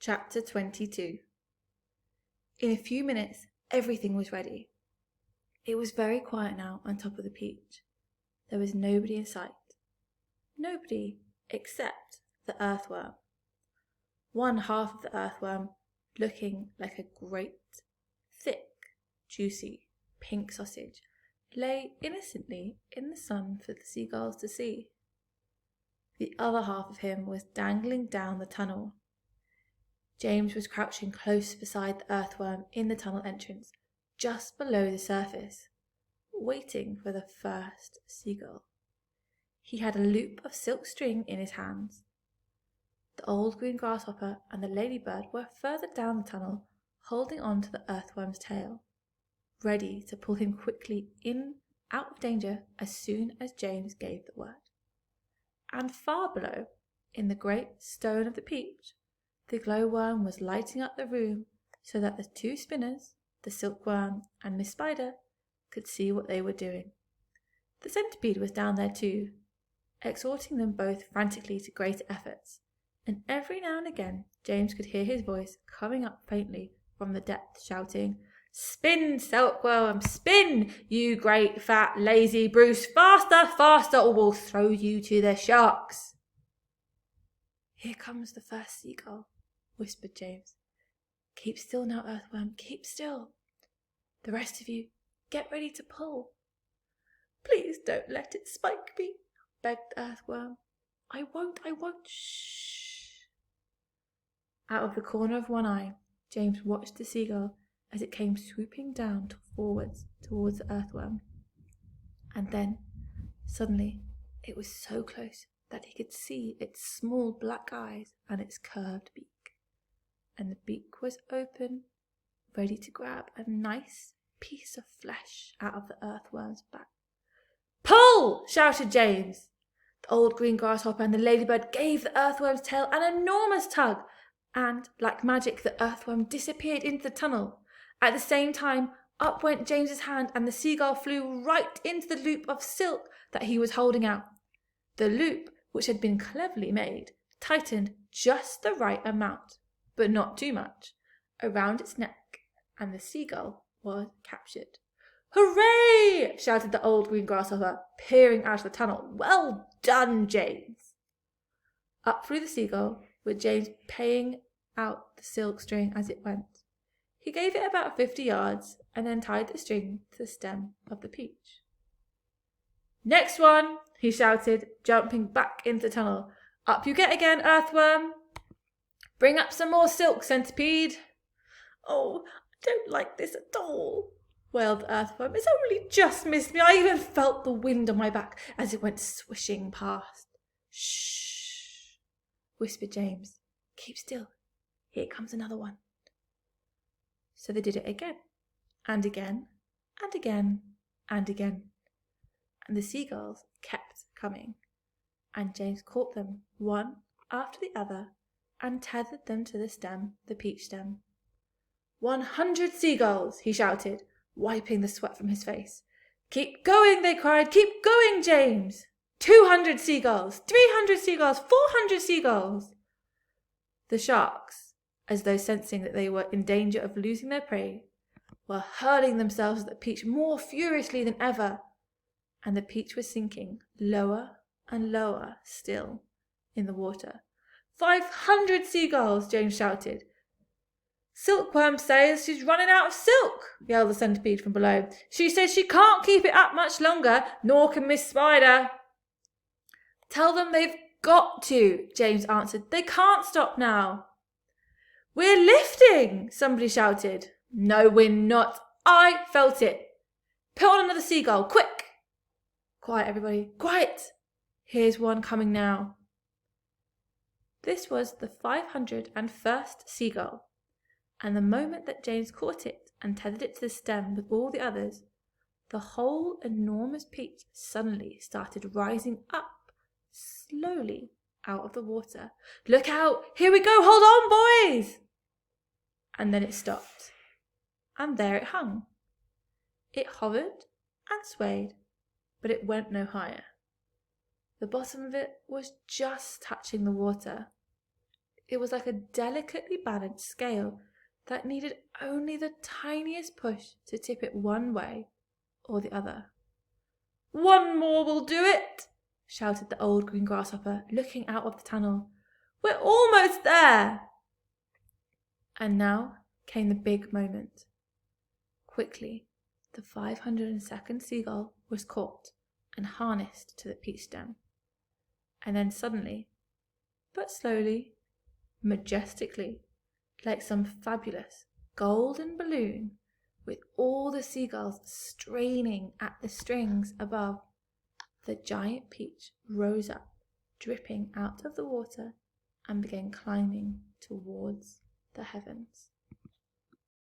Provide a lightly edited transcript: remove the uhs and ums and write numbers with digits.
Chapter 22. In a few minutes, everything was ready. It was very quiet now on top of the peach. There was nobody in sight. Nobody except the earthworm. One half of the earthworm, looking like a great, thick, juicy, pink sausage, lay innocently in the sun for the seagulls to see. The other half of him was dangling down the tunnel. James was crouching close beside the earthworm in the tunnel entrance, just below the surface, waiting for the first seagull. He had a loop of silk string in his hands. The old green grasshopper and the ladybird were further down the tunnel, holding on to the earthworm's tail, ready to pull him quickly in out of danger as soon as James gave the word. And far below, in the great stone of the peach, the glowworm was lighting up the room so that the two spinners, the silkworm and Miss Spider, could see what they were doing. The centipede was down there too, exhorting them both frantically to greater efforts, and every now and again James could hear his voice coming up faintly from the depths, shouting, "Spin, silkworm, spin, you great fat lazy Bruce, faster, faster, or we'll throw you to the sharks." "Here comes the first seagull," whispered James. "Keep still now, earthworm, keep still. The rest of you, get ready to pull." "Please don't let it spike me," begged the earthworm. I won't, shh." Out of the corner of one eye, James watched the seagull as it came swooping down forwards towards the earthworm. And then, suddenly, it was so close that he could see its small black eyes and its curved beak. And the beak was open, ready to grab a nice piece of flesh out of the earthworm's back. "Pull!" shouted James. The old green grasshopper and the ladybird gave the earthworm's tail an enormous tug, and, like magic, the earthworm disappeared into the tunnel. At the same time, up went James's hand, and the seagull flew right into the loop of silk that he was holding out. The loop, which had been cleverly made, tightened just the right amount, but not too much, around its neck, and the seagull was captured. "Hooray!" shouted the old green grasshopper, peering out of the tunnel. "Well done, James!" Up flew the seagull, with James paying out the silk string as it went. He gave it about 50 yards, and then tied the string to the stem of the peach. "Next one!" he shouted, jumping back into the tunnel. "Up you get again, earthworm. Bring up some more silk, centipede." "Oh, I don't like this at all," wailed the earthworm. "It's only just missed me. I even felt the wind on my back as it went swishing past." "Shh," whispered James. "Keep still. Here comes another one." So they did it again, and again, and again, and again. And the seagulls kept coming, and James caught them one after the other and tethered them to the peach stem. 100 seagulls, he shouted, wiping the sweat from his face. "Keep going," they cried. "Keep going, James." 200 seagulls, 300 seagulls, 400 seagulls. The sharks, as though sensing that they were in danger of losing their prey, were hurling themselves at the peach more furiously than ever, and the peach was sinking lower and lower still in the water. 500 seagulls, James shouted. "Silkworm says she's running out of silk," yelled the centipede from below. "She says she can't keep it up much longer, nor can Miss Spider." "Tell them they've got to," James answered. "They can't stop now." "We're lifting," somebody shouted. "No, we're not. I felt it. Put on another seagull, quick." "Quiet, everybody, quiet. Here's one coming now." This was the 501st seagull, and the moment that James caught it and tethered it to the stem with all the others, the whole enormous peach suddenly started rising up slowly out of the water. "Look out! Here we go! Hold on, boys!" And then it stopped, and there it hung. It hovered and swayed, but it went no higher. The bottom of it was just touching the water. It was like a delicately balanced scale that needed only the tiniest push to tip it one way or the other. "One more will do it!" shouted the old green grasshopper, looking out of the tunnel. "We're almost there!" And now came the big moment. Quickly, the 502nd seagull was caught and harnessed to the peach stem. And then suddenly, but slowly, majestically, like some fabulous golden balloon, with all the seagulls straining at the strings above, the giant peach rose up, dripping out of the water, and began climbing towards the heavens.